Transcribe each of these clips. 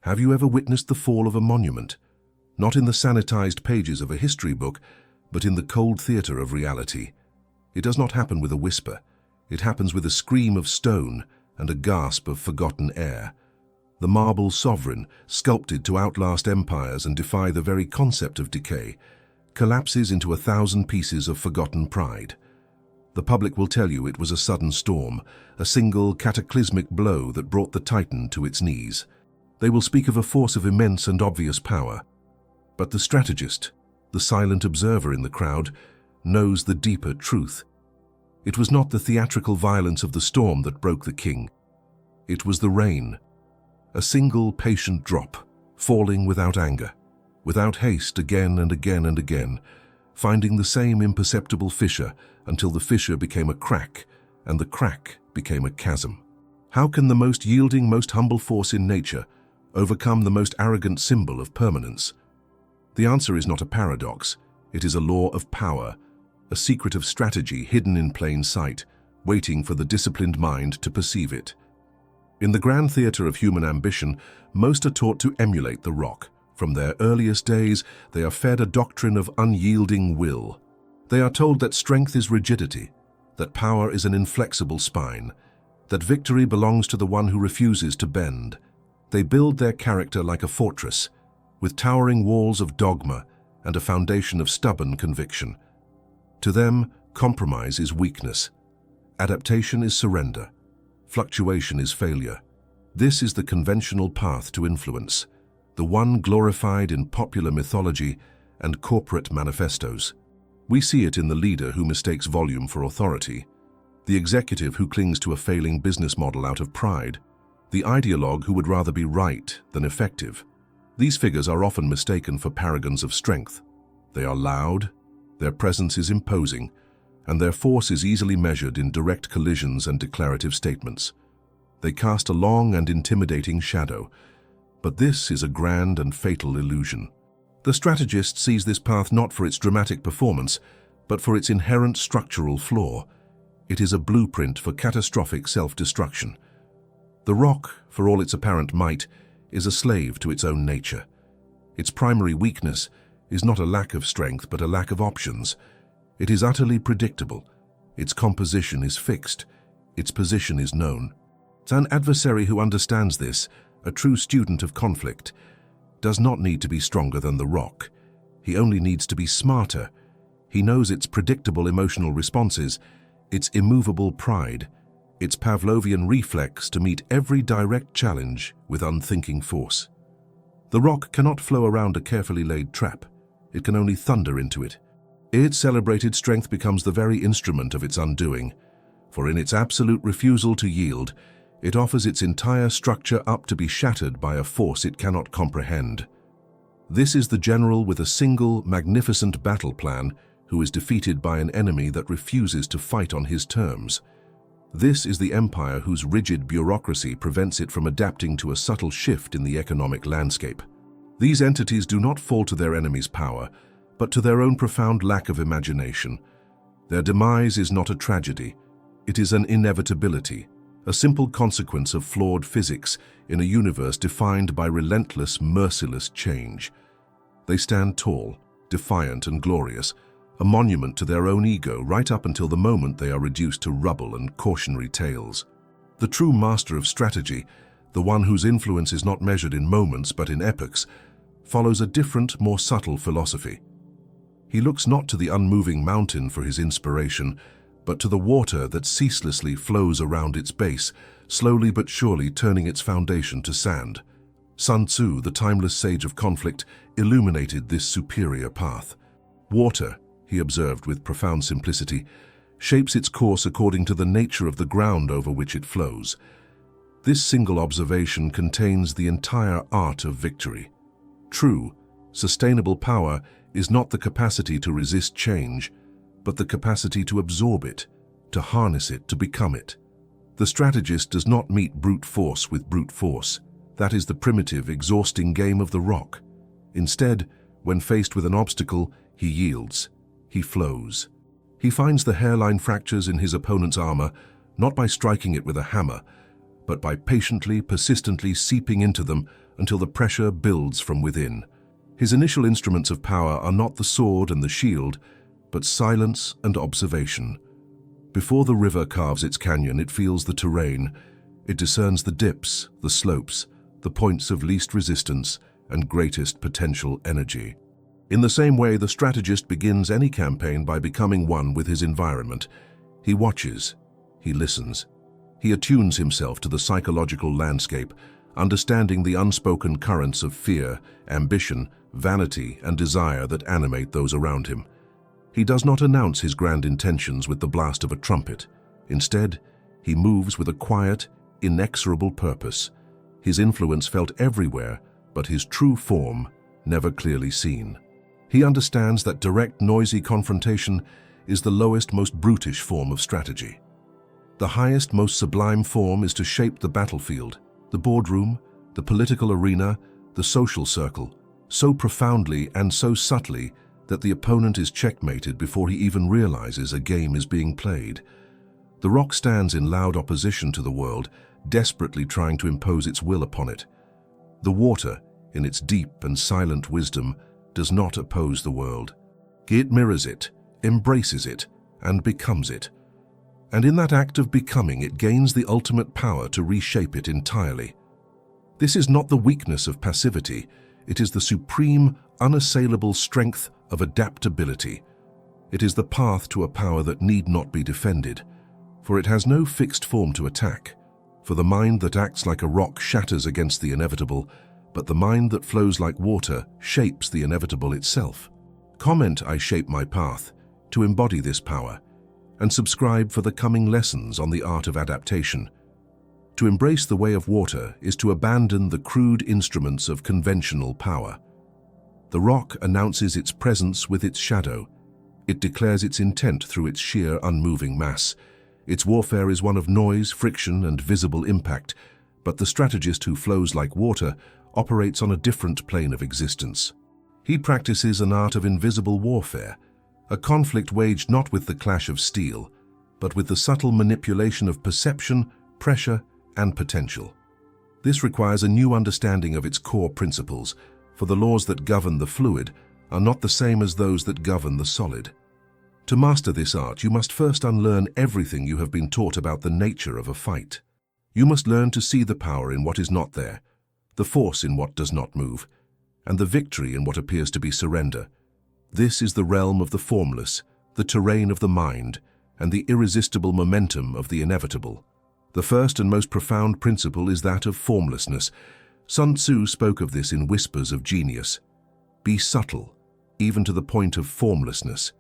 Have you ever witnessed the fall of a monument? Not in the sanitized pages of a history book, but in the cold theater of reality. It does not happen with a whisper. It happens with a scream of stone and a gasp of forgotten air. The marble sovereign, sculpted to outlast empires and defy the very concept of decay, collapses into 1,000 pieces of forgotten pride. The public will tell you it was a sudden storm, a single cataclysmic blow that brought the Titan to its knees. They will speak of a force of immense and obvious power. But the strategist, the silent observer in the crowd, knows the deeper truth. It was not the theatrical violence of the storm that broke the king. It was the rain. A single patient drop, falling without anger, without haste, again and again and again, finding the same imperceptible fissure until the fissure became a crack and the crack became a chasm. How can the most yielding, most humble force in nature overcome the most arrogant symbol of permanence? The answer is not a paradox. It is a law of power, a secret of strategy hidden in plain sight, waiting for the disciplined mind to perceive it. In the grand theater of human ambition, most are taught to emulate the rock. From their earliest days, they are fed a doctrine of unyielding will. They are told that strength is rigidity, that power is an inflexible spine, that victory belongs to the one who refuses to bend. They build their character like a fortress, with towering walls of dogma and a foundation of stubborn conviction. To them, compromise is weakness. Adaptation is surrender. Fluctuation is failure. This is the conventional path to influence, the one glorified in popular mythology and corporate manifestos. We see it in the leader who mistakes volume for authority, the executive who clings to a failing business model out of pride, the ideologue who would rather be right than effective. These figures are often mistaken for paragons of strength. They are loud, their presence is imposing, and their force is easily measured in direct collisions and declarative statements. They cast a long and intimidating shadow, but this is a grand and fatal illusion. The strategist sees this path not for its dramatic performance, but for its inherent structural flaw. It is a blueprint for catastrophic self-destruction. The rock, for all its apparent might, is a slave to its own nature. Its primary weakness is not a lack of strength, but a lack of options. It is utterly predictable. Its composition is fixed. Its position is known. An adversary who understands this, a true student of conflict, does not need to be stronger than the rock. He only needs to be smarter. He knows its predictable emotional responses, its immovable pride, its Pavlovian reflex to meet every direct challenge with unthinking force. The rock cannot flow around a carefully laid trap. It can only thunder into it. Its celebrated strength becomes the very instrument of its undoing, for in its absolute refusal to yield, it offers its entire structure up to be shattered by a force it cannot comprehend. This is the general with a single, magnificent battle plan who is defeated by an enemy that refuses to fight on his terms. This is the empire whose rigid bureaucracy prevents it from adapting to a subtle shift in the economic landscape. These entities do not fall to their enemy's power, but to their own profound lack of imagination. Their demise is not a tragedy. It is an inevitability, a simple consequence of flawed physics in a universe defined by relentless, merciless change. They stand tall, defiant and glorious, a monument to their own ego right up until the moment they are reduced to rubble and cautionary tales. The true master of strategy, the one whose influence is not measured in moments but in epochs, follows a different, more subtle philosophy. He looks not to the unmoving mountain for his inspiration, but to the water that ceaselessly flows around its base, slowly but surely turning its foundation to sand. Sun Tzu, the timeless sage of conflict, illuminated this superior path. Water, he observed with profound simplicity, shapes its course according to the nature of the ground over which it flows. This single observation contains the entire art of victory. True, sustainable power is not the capacity to resist change, but the capacity to absorb it, to harness it, to become it. The strategist does not meet brute force with brute force. That is the primitive, exhausting game of the rock. Instead, when faced with an obstacle, he yields. He flows. He finds the hairline fractures in his opponent's armor, not by striking it with a hammer, but by patiently, persistently seeping into them until the pressure builds from within. His initial instruments of power are not the sword and the shield, but silence and observation. Before the river carves its canyon, it feels the terrain. It discerns the dips, the slopes, the points of least resistance and greatest potential energy. In the same way, the strategist begins any campaign by becoming one with his environment. He watches, he listens, he attunes himself to the psychological landscape, understanding the unspoken currents of fear, ambition, vanity, and desire that animate those around him. He does not announce his grand intentions with the blast of a trumpet. Instead, he moves with a quiet, inexorable purpose, his influence felt everywhere, but his true form never clearly seen. He understands that direct, noisy confrontation is the lowest, most brutish form of strategy. The highest, most sublime form is to shape the battlefield, the boardroom, the political arena, the social circle, so profoundly and so subtly that the opponent is checkmated before he even realizes a game is being played. The rock stands in loud opposition to the world, desperately trying to impose its will upon it. The water, in its deep and silent wisdom, does not oppose the world. It mirrors it, embraces it, and becomes it. And in that act of becoming, it gains the ultimate power to reshape it entirely. This is not the weakness of passivity, it is the supreme, unassailable strength of adaptability. It is the path to a power that need not be defended, for it has no fixed form to attack. For the mind that acts like a rock shatters against the inevitable, but the mind that flows like water shapes the inevitable itself. Comment "I shape my path" to embody this power, and subscribe for the coming lessons on the art of adaptation. To embrace the way of water is to abandon the crude instruments of conventional power. The rock announces its presence with its shadow. It declares its intent through its sheer, unmoving mass. Its warfare is one of noise, friction, and visible impact, but the strategist who flows like water operates on a different plane of existence. He practices an art of invisible warfare, a conflict waged not with the clash of steel, but with the subtle manipulation of perception, pressure, and potential. This requires a new understanding of its core principles, for the laws that govern the fluid are not the same as those that govern the solid. To master this art, you must first unlearn everything you have been taught about the nature of a fight. You must learn to see the power in what is not there, the force in what does not move, and the victory in what appears to be surrender. This is the realm of the formless, the terrain of the mind, and the irresistible momentum of the inevitable. The first and most profound principle is that of formlessness. Sun Tzu spoke of this in whispers of genius. Be subtle, even to the point of formlessness.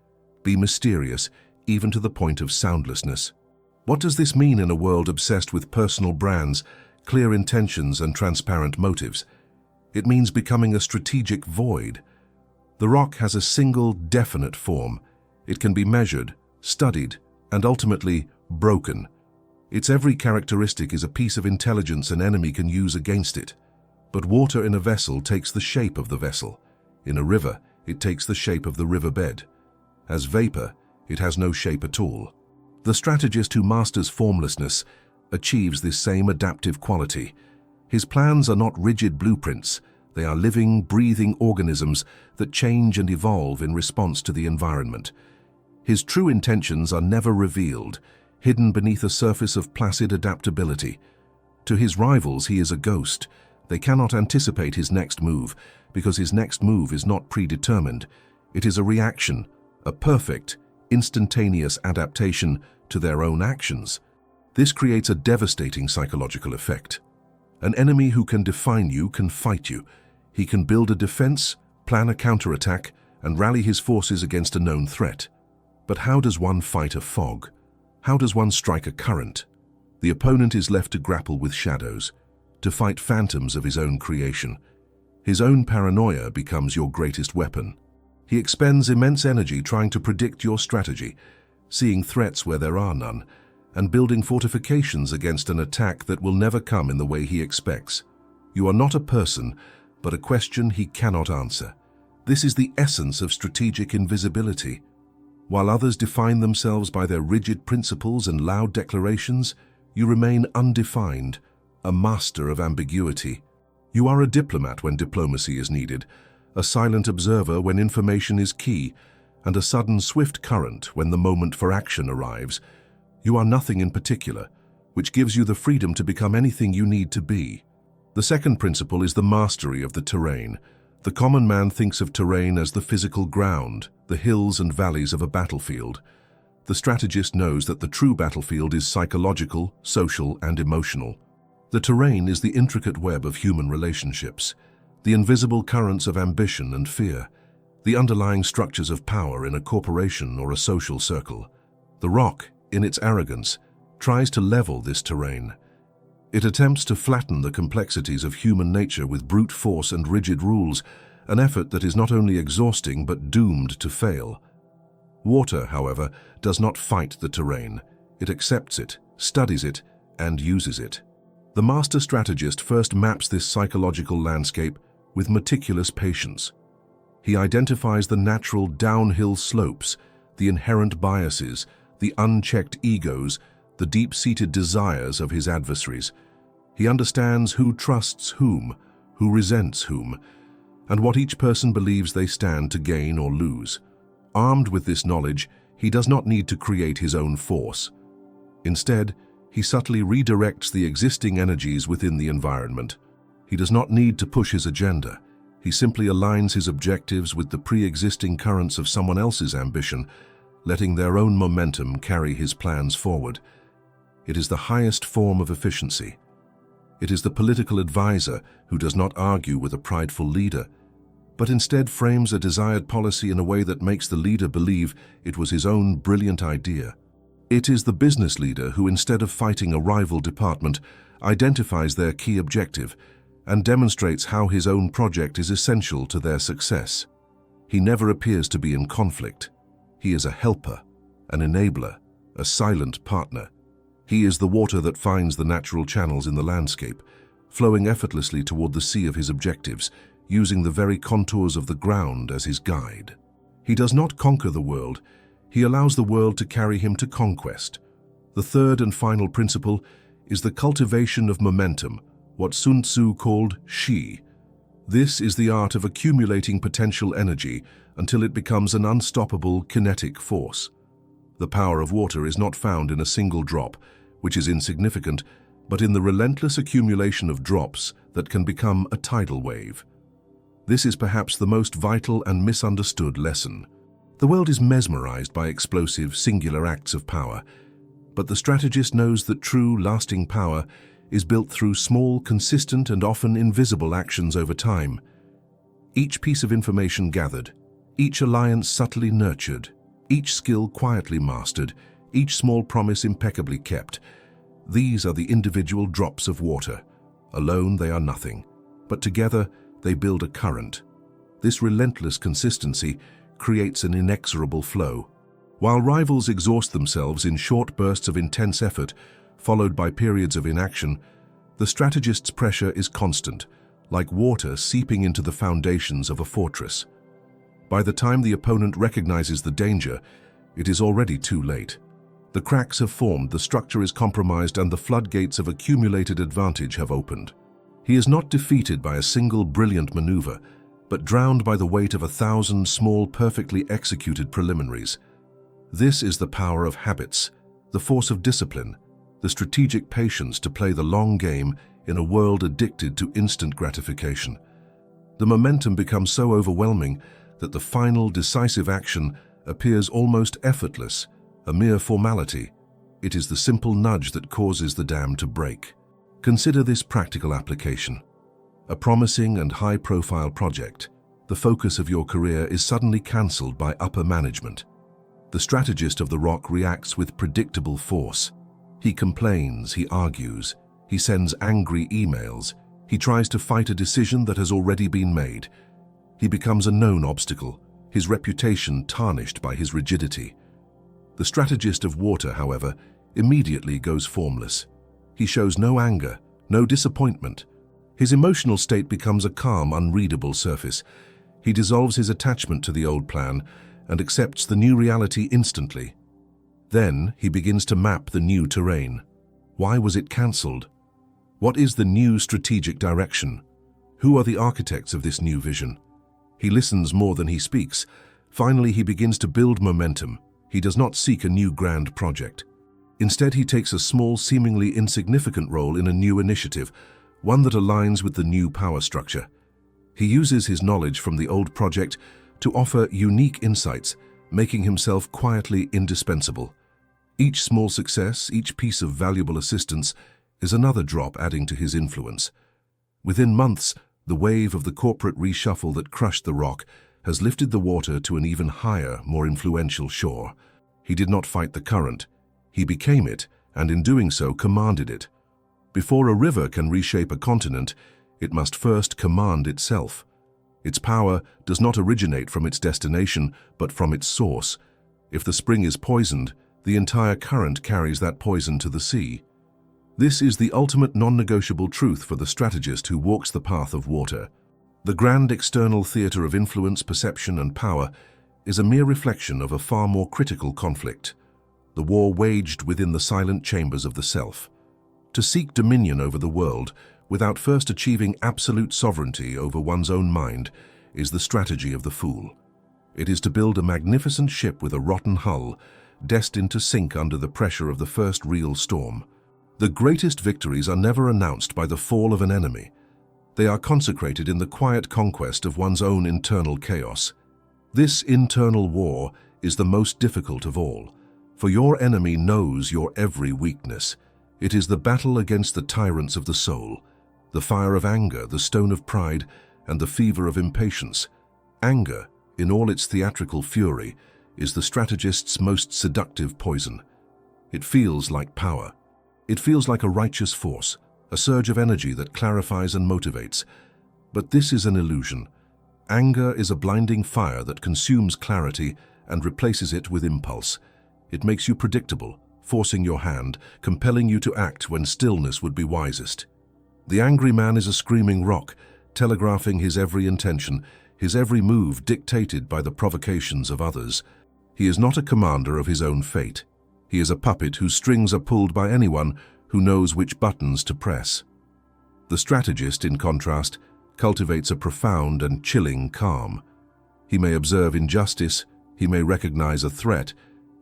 Be mysterious, even to the point of soundlessness. What does this mean in a world obsessed with personal brands, clear intentions, and transparent motives? It means becoming a strategic void. The rock has a single, definite form. It can be measured, studied, and ultimately broken. Its every characteristic is a piece of intelligence an enemy can use against it. But water in a vessel takes the shape of the vessel. In a river, it takes the shape of the riverbed. As vapor, it has no shape at all. The strategist who masters formlessness achieves this same adaptive quality. His plans are not rigid blueprints. They are living, breathing organisms that change and evolve in response to the environment. His true intentions are never revealed, hidden beneath a surface of placid adaptability. To his rivals, he is a ghost. They cannot anticipate his next move, because his next move is not predetermined. It is a reaction, a perfect, instantaneous adaptation to their own actions. This creates a devastating psychological effect. An enemy who can define you can fight you. He can build a defense, plan a counterattack, and rally his forces against a known threat. But how does one fight a fog? How does one strike a current? The opponent is left to grapple with shadows, to fight phantoms of his own creation. His own paranoia becomes your greatest weapon. He expends immense energy trying to predict your strategy, seeing threats where there are none, and building fortifications against an attack that will never come in the way he expects. You are not a person, but a question he cannot answer. This is the essence of strategic invisibility. While others define themselves by their rigid principles and loud declarations, you remain undefined, a master of ambiguity. You are a diplomat when diplomacy is needed, a silent observer when information is key, and a sudden swift current when the moment for action arrives. You are nothing in particular, which gives you the freedom to become anything you need to be. The second principle is the mastery of the terrain. The common man thinks of terrain as the physical ground, the hills and valleys of a battlefield. The strategist knows that the true battlefield is psychological, social, and emotional. The terrain is the intricate web of human relationships, the invisible currents of ambition and fear, the underlying structures of power in a corporation or a social circle. The rock, in its arrogance, tries to level this terrain. It attempts to flatten the complexities of human nature with brute force and rigid rules, an effort that is not only exhausting but doomed to fail. Water, however, does not fight the terrain. It accepts it, studies it, and uses it. The master strategist first maps this psychological landscape with meticulous patience. He identifies the natural downhill slopes, the inherent biases, the unchecked egos, the deep-seated desires of his adversaries. He understands who trusts whom, who resents whom, and what each person believes they stand to gain or lose. Armed with this knowledge, he does not need to create his own force. Instead, he subtly redirects the existing energies within the environment. He does not need to push his agenda. He simply aligns his objectives with the pre-existing currents of someone else's ambition, letting their own momentum carry his plans forward. It is the highest form of efficiency. It is the political advisor who does not argue with a prideful leader, but instead frames a desired policy in a way that makes the leader believe it was his own brilliant idea. It is the business leader who, instead of fighting a rival department, identifies their key objective and demonstrates how his own project is essential to their success. He never appears to be in conflict. He is a helper, an enabler, a silent partner. He is the water that finds the natural channels in the landscape, flowing effortlessly toward the sea of his objectives, using the very contours of the ground as his guide. He does not conquer the world. He allows the world to carry him to conquest. The third and final principle is the cultivation of momentum, what Sun Tzu called shi. This is the art of accumulating potential energy until it becomes an unstoppable kinetic force. The power of water is not found in a single drop, which is insignificant, but in the relentless accumulation of drops that can become a tidal wave. This is perhaps the most vital and misunderstood lesson. The world is mesmerized by explosive, singular acts of power, but the strategist knows that true, lasting power is built through small, consistent, and often invisible actions over time. Each piece of information gathered, each alliance subtly nurtured, each skill quietly mastered, each small promise impeccably kept. These are the individual drops of water. Alone they are nothing, but together they build a current. This relentless consistency creates an inexorable flow. While rivals exhaust themselves in short bursts of intense effort, followed by periods of inaction, the strategist's pressure is constant, like water seeping into the foundations of a fortress. By the time the opponent recognizes the danger, it is already too late. The cracks have formed, the structure is compromised, and the floodgates of accumulated advantage have opened. He is not defeated by a single brilliant maneuver, but drowned by the weight of 1,000 small, perfectly executed preliminaries. This is the power of habits, the force of discipline, the strategic patience to play the long game in a world addicted to instant gratification. The momentum becomes so overwhelming that the final, decisive action appears almost effortless, a mere formality. It is the simple nudge that causes the dam to break. Consider this practical application. A promising and high-profile project. The focus of your career is suddenly cancelled by upper management. The strategist of the rock reacts with predictable force. He complains, he argues, he sends angry emails, he tries to fight a decision that has already been made. He becomes a known obstacle, his reputation tarnished by his rigidity. The strategist of water, however, immediately goes formless. He shows no anger, no disappointment. His emotional state becomes a calm, unreadable surface. He dissolves his attachment to the old plan and accepts the new reality instantly. Then he begins to map the new terrain. Why was it cancelled? What is the new strategic direction? Who are the architects of this new vision? He listens more than he speaks. Finally, he begins to build momentum. He does not seek a new grand project. Instead, he takes a small, seemingly insignificant role in a new initiative, one that aligns with the new power structure. He uses his knowledge from the old project to offer unique insights, making himself quietly indispensable. Each small success, each piece of valuable assistance, is another drop adding to his influence. Within months, the wave of the corporate reshuffle that crushed the Rock has lifted the water to an even higher, more influential shore. He did not fight the current. He became it, and in doing so commanded it. Before a river can reshape a continent, it must first command itself. Its power does not originate from its destination, but from its source. If the spring is poisoned, the entire current carries that poison to the sea. This is the ultimate non-negotiable truth for the strategist who walks the path of water. The grand external theater of influence, perception, and power is a mere reflection of a far more critical conflict, the war waged within the silent chambers of the self. To seek dominion over the world without first achieving absolute sovereignty over one's own mind is the strategy of the fool. It is to build a magnificent ship with a rotten hull, destined to sink under the pressure of the first real storm. The greatest victories are never announced by the fall of an enemy. They are consecrated in the quiet conquest of one's own internal chaos. This internal war is the most difficult of all, for your enemy knows your every weakness. It is the battle against the tyrants of the soul, the fire of anger, the stone of pride, and the fever of impatience. Anger, in all its theatrical fury, is the strategist's most seductive poison. It feels like power. It feels like a righteous force, a surge of energy that clarifies and motivates. But this is an illusion. Anger is a blinding fire that consumes clarity and replaces it with impulse. It makes you predictable, forcing your hand, compelling you to act when stillness would be wisest. The angry man is a screaming rock, telegraphing his every intention, his every move dictated by the provocations of others. He is not a commander of his own fate. He is a puppet whose strings are pulled by anyone who knows which buttons to press. The strategist, in contrast, cultivates a profound and chilling calm. He may observe injustice, he may recognize a threat,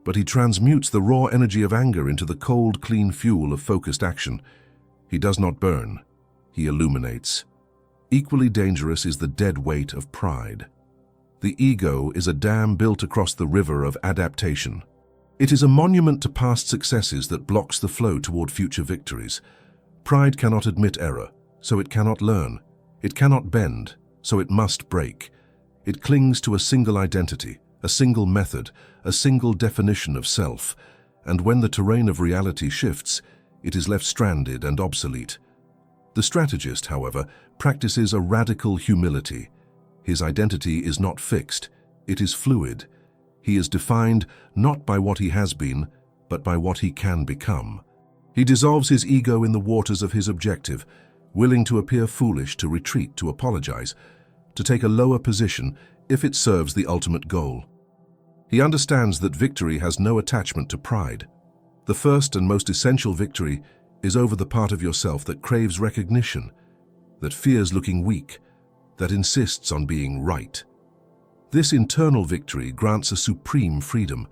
but he transmutes the raw energy of anger into the cold, clean fuel of focused action. He does not burn, he illuminates. Equally dangerous is the dead weight of pride. The ego is a dam built across the river of adaptation. It is a monument to past successes that blocks the flow toward future victories. Pride cannot admit error, so it cannot learn. It cannot bend, so it must break. It clings to a single identity, a single method, a single definition of self, and when the terrain of reality shifts, it is left stranded and obsolete. The strategist, however, practices a radical humility. His identity is not fixed, it is fluid. He is defined not by what he has been, but by what he can become. He dissolves his ego in the waters of his objective, willing to appear foolish, to retreat, to apologize, to take a lower position if it serves the ultimate goal. He understands that victory has no attachment to pride. The first and most essential victory is over the part of yourself that craves recognition, that fears looking weak, that insists on being right. This internal victory grants a supreme freedom,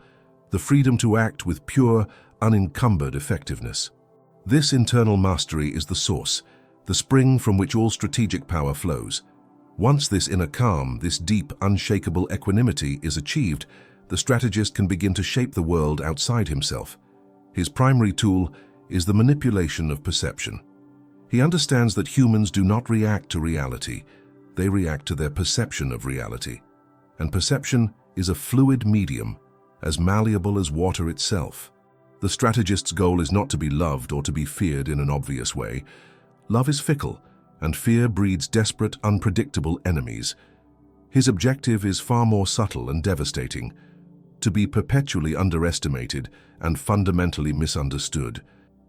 the freedom to act with pure, unencumbered effectiveness. This internal mastery is the source, the spring from which all strategic power flows. Once this inner calm, this deep, unshakable equanimity is achieved, the strategist can begin to shape the world outside himself. His primary tool is the manipulation of perception. He understands that humans do not react to reality, they react to their perception of reality. And perception is a fluid medium, as malleable as water itself. The strategist's goal is not to be loved or to be feared in an obvious way. Love is fickle, and fear breeds desperate, unpredictable enemies. His objective is far more subtle and devastating: to be perpetually underestimated and fundamentally misunderstood.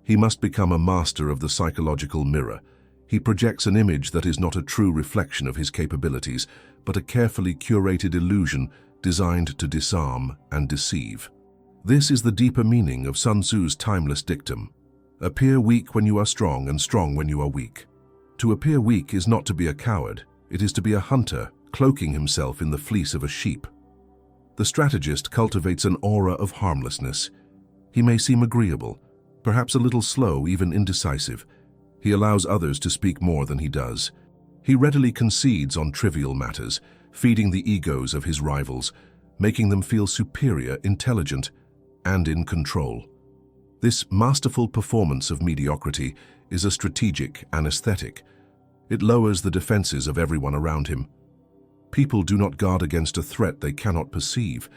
He must become a master of the psychological mirror. He projects an image that is not a true reflection of his capabilities, but a carefully curated illusion designed to disarm and deceive. This is the deeper meaning of Sun Tzu's timeless dictum: Appear weak when you are strong and strong when you are weak. To appear weak is not to be a coward, it is to be a hunter, cloaking himself in the fleece of a sheep. The strategist cultivates an aura of harmlessness. He may seem agreeable, perhaps a little slow, even indecisive. He allows others to speak more than he does. He readily concedes on trivial matters, feeding the egos of his rivals, making them feel superior, intelligent, and in control. This masterful performance of mediocrity is a strategic anesthetic. It lowers the defenses of everyone around him. People do not guard against a threat they cannot perceive.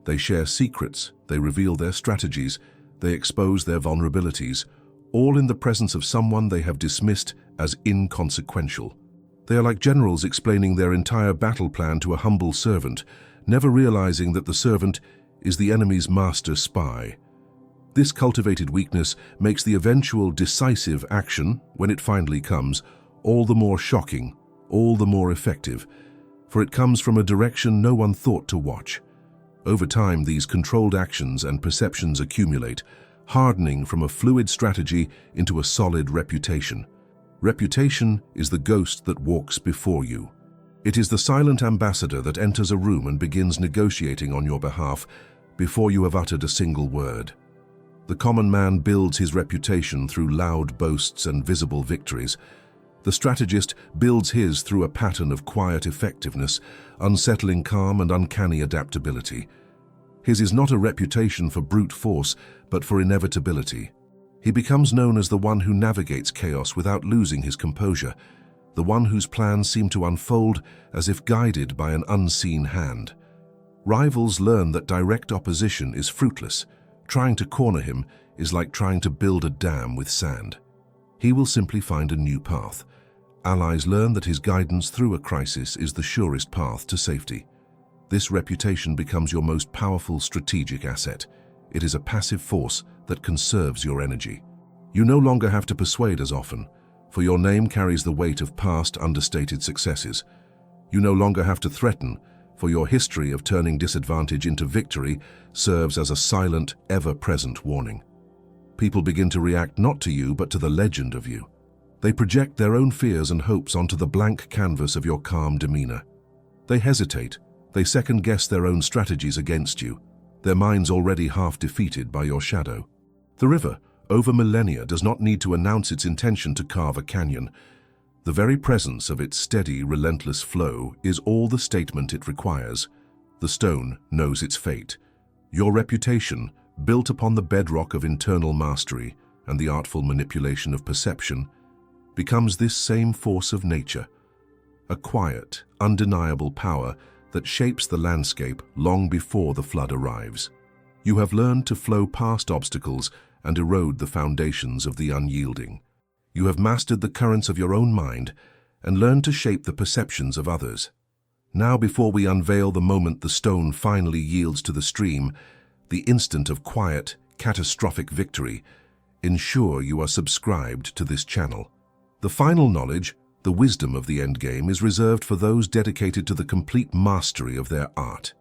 They share secrets, they reveal their strategies, they expose their vulnerabilities, all in the presence of someone they have dismissed as inconsequential. They are like generals explaining their entire battle plan to a humble servant, never realizing that the servant is the enemy's master spy. This cultivated weakness makes the eventual decisive action, when it finally comes, all the more shocking, all the more effective, for it comes from a direction no one thought to watch. Over time, these controlled actions and perceptions accumulate, hardening from a fluid strategy into a solid reputation. Reputation is the ghost that walks before you. It is the silent ambassador that enters a room and begins negotiating on your behalf before you have uttered a single word. The common man builds his reputation through loud boasts and visible victories. The strategist builds his through a pattern of quiet effectiveness, unsettling calm and uncanny adaptability. His is not a reputation for brute force, but for inevitability. He becomes known as the one who navigates chaos without losing his composure, the one whose plans seem to unfold as if guided by an unseen hand. Rivals learn that direct opposition is fruitless. Trying to corner him is like trying to build a dam with sand. He will simply find a new path. Allies learn that his guidance through a crisis is the surest path to safety. This reputation becomes your most powerful strategic asset. It is a passive force that conserves your energy. You no longer have to persuade as often, for your name carries the weight of past understated successes. You no longer have to threaten, for your history of turning disadvantage into victory serves as a silent, ever-present warning. People begin to react not to you, but to the legend of you. They project their own fears and hopes onto the blank canvas of your calm demeanor. They hesitate. They second-guess their own strategies against you, their minds already half defeated by your shadow. The river, over millennia, does not need to announce its intention to carve a canyon. The very presence of its steady, relentless flow is all the statement it requires. The stone knows its fate. Your reputation, built upon the bedrock of internal mastery and the artful manipulation of perception, becomes this same force of nature, a quiet, undeniable power that shapes the landscape long before the flood arrives. You have learned to flow past obstacles and erode the foundations of the unyielding. You have mastered the currents of your own mind and learned to shape the perceptions of others. Now, before we unveil the moment the stone finally yields to the stream, the instant of quiet, catastrophic victory, ensure you are subscribed to this channel. The final knowledge, the wisdom of the endgame, is reserved for those dedicated to the complete mastery of their art.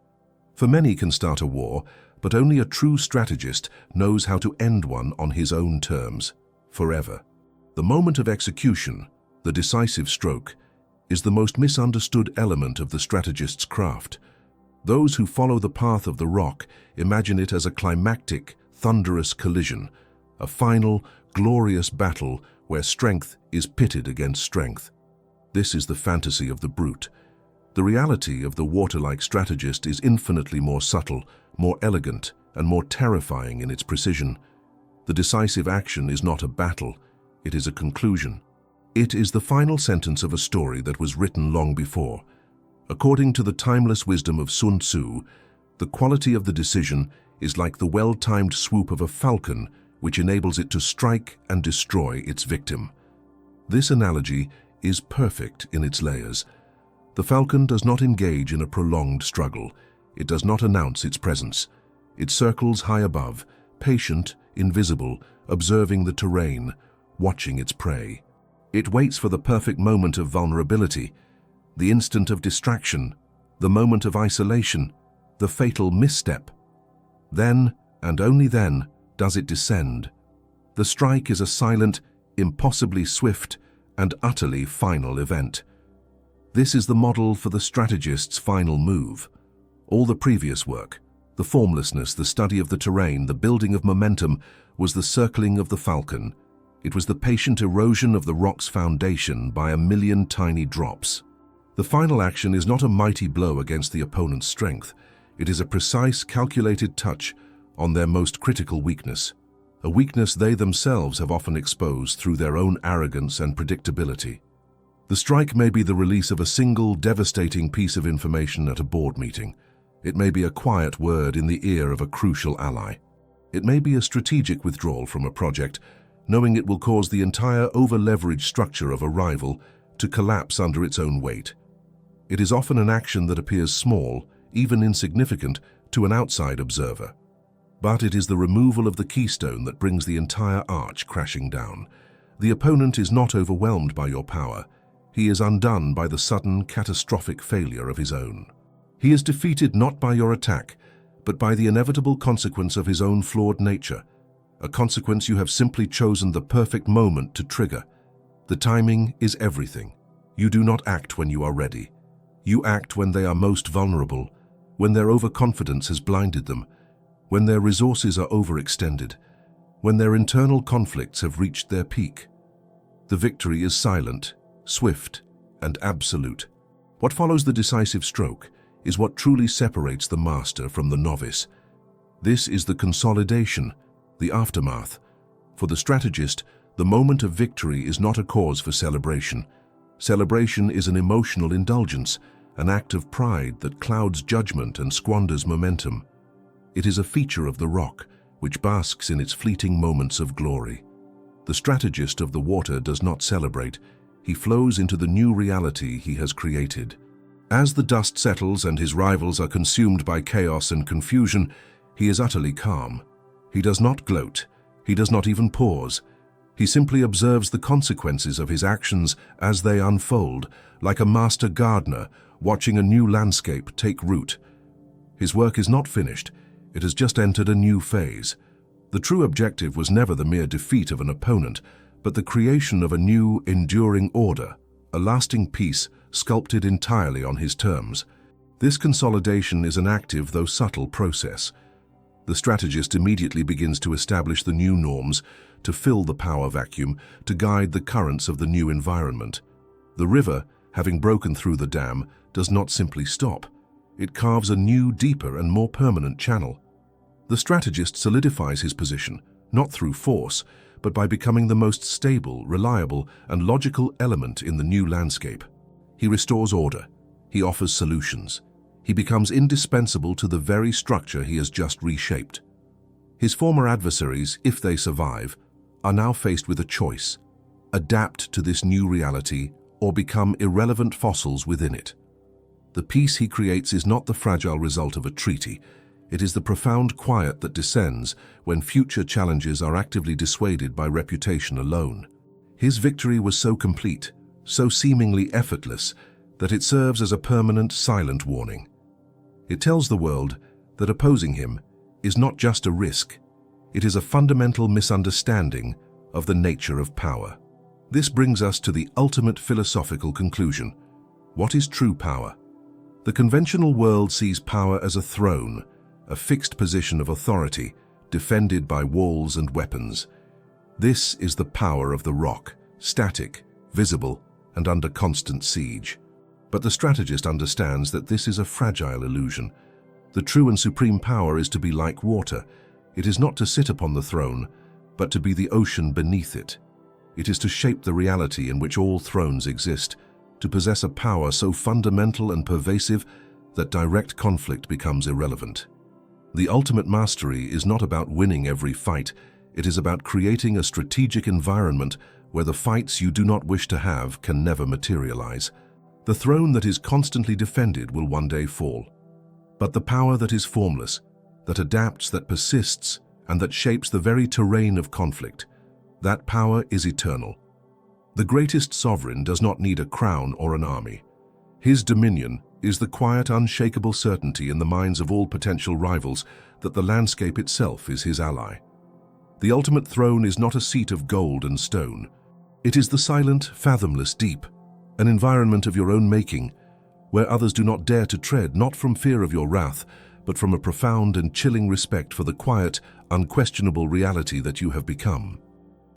For many can start a war, but only a true strategist knows how to end one on his own terms, forever. The moment of execution, the decisive stroke, is the most misunderstood element of the strategist's craft. Those who follow the path of the rock imagine it as a climactic, thunderous collision, a final, glorious battle where strength is pitted against strength. This is the fantasy of the brute. The reality of the water-like strategist is infinitely more subtle, more elegant, and more terrifying in its precision. The decisive action is not a battle, it is a conclusion. It is the final sentence of a story that was written long before. According to the timeless wisdom of Sun Tzu, the quality of the decision is like the well-timed swoop of a falcon, which enables it to strike and destroy its victim. This analogy is perfect in its layers. The falcon does not engage in a prolonged struggle. It does not announce its presence. It circles high above, patient, invisible, observing the terrain, watching its prey. It waits for the perfect moment of vulnerability, the instant of distraction, the moment of isolation, the fatal misstep. Then, and only then, does it descend. The strike is a silent, impossibly swift, and utterly final event. This is the model for the strategist's final move. All the previous work, the formlessness, the study of the terrain, the building of momentum, was the circling of the falcon. It was the patient erosion of the rock's foundation by a million tiny drops. The final action is not a mighty blow against the opponent's strength. It is a precise, calculated touch on their most critical weakness, a weakness they themselves have often exposed through their own arrogance and predictability. The strike may be the release of a single, devastating piece of information at a board meeting. It may be a quiet word in the ear of a crucial ally. It may be a strategic withdrawal from a project, knowing it will cause the entire over-leveraged structure of a rival to collapse under its own weight. It is often an action that appears small, even insignificant, to an outside observer. But it is the removal of the keystone that brings the entire arch crashing down. The opponent is not overwhelmed by your power. He is undone by the sudden, catastrophic failure of his own. He is defeated not by your attack, but by the inevitable consequence of his own flawed nature, a consequence you have simply chosen the perfect moment to trigger. The timing is everything. You do not act when you are ready. You act when they are most vulnerable, when their overconfidence has blinded them, when their resources are overextended, when their internal conflicts have reached their peak. The victory is silent, swift, and absolute. What follows the decisive stroke is what truly separates the master from the novice. This is the consolidation, the aftermath. For the strategist, the moment of victory is not a cause for celebration. Celebration is an emotional indulgence, an act of pride that clouds judgment and squanders momentum. It is a feature of the rock, which basks in its fleeting moments of glory. The strategist of the water does not celebrate. He flows into the new reality he has created. As the dust settles and his rivals are consumed by chaos and confusion, he is utterly calm. He does not gloat. He does not even pause. He simply observes the consequences of his actions as they unfold, like a master gardener watching a new landscape take root. His work is not finished. It has just entered a new phase. The true objective was never the mere defeat of an opponent, but the creation of a new, enduring order, a lasting peace sculpted entirely on his terms. This consolidation is an active though subtle process. The strategist immediately begins to establish the new norms, to fill the power vacuum, to guide the currents of the new environment. The river, having broken through the dam, does not simply stop. It carves a new, deeper, and more permanent channel. The strategist solidifies his position, not through force, but by becoming the most stable, reliable, and logical element in the new landscape. He restores order. He offers solutions. He becomes indispensable to the very structure he has just reshaped. His former adversaries, if they survive, are now faced with a choice: adapt to this new reality or become irrelevant fossils within it. The peace he creates is not the fragile result of a treaty. It is the profound quiet that descends when future challenges are actively dissuaded by reputation alone. His victory was so complete, so seemingly effortless, that it serves as a permanent, silent warning. It tells the world that opposing him is not just a risk, it is a fundamental misunderstanding of the nature of power. This brings us to the ultimate philosophical conclusion. What is true power? The conventional world sees power as a throne, a fixed position of authority, defended by walls and weapons. This is the power of the rock, static, visible, and under constant siege. But the strategist understands that this is a fragile illusion. The true and supreme power is to be like water. It is not to sit upon the throne, but to be the ocean beneath it. It is to shape the reality in which all thrones exist, to possess a power so fundamental and pervasive that direct conflict becomes irrelevant. The ultimate mastery is not about winning every fight. It is about creating a strategic environment where the fights you do not wish to have can never materialize. The throne that is constantly defended will one day fall. But the power that is formless, that adapts, that persists, and that shapes the very terrain of conflict, that power is eternal. The greatest sovereign does not need a crown or an army. His dominion is the quiet, unshakable certainty in the minds of all potential rivals that the landscape itself is his ally. The ultimate throne is not a seat of gold and stone. It is the silent, fathomless deep, an environment of your own making, where others do not dare to tread, not from fear of your wrath, but from a profound and chilling respect for the quiet, unquestionable reality that you have become.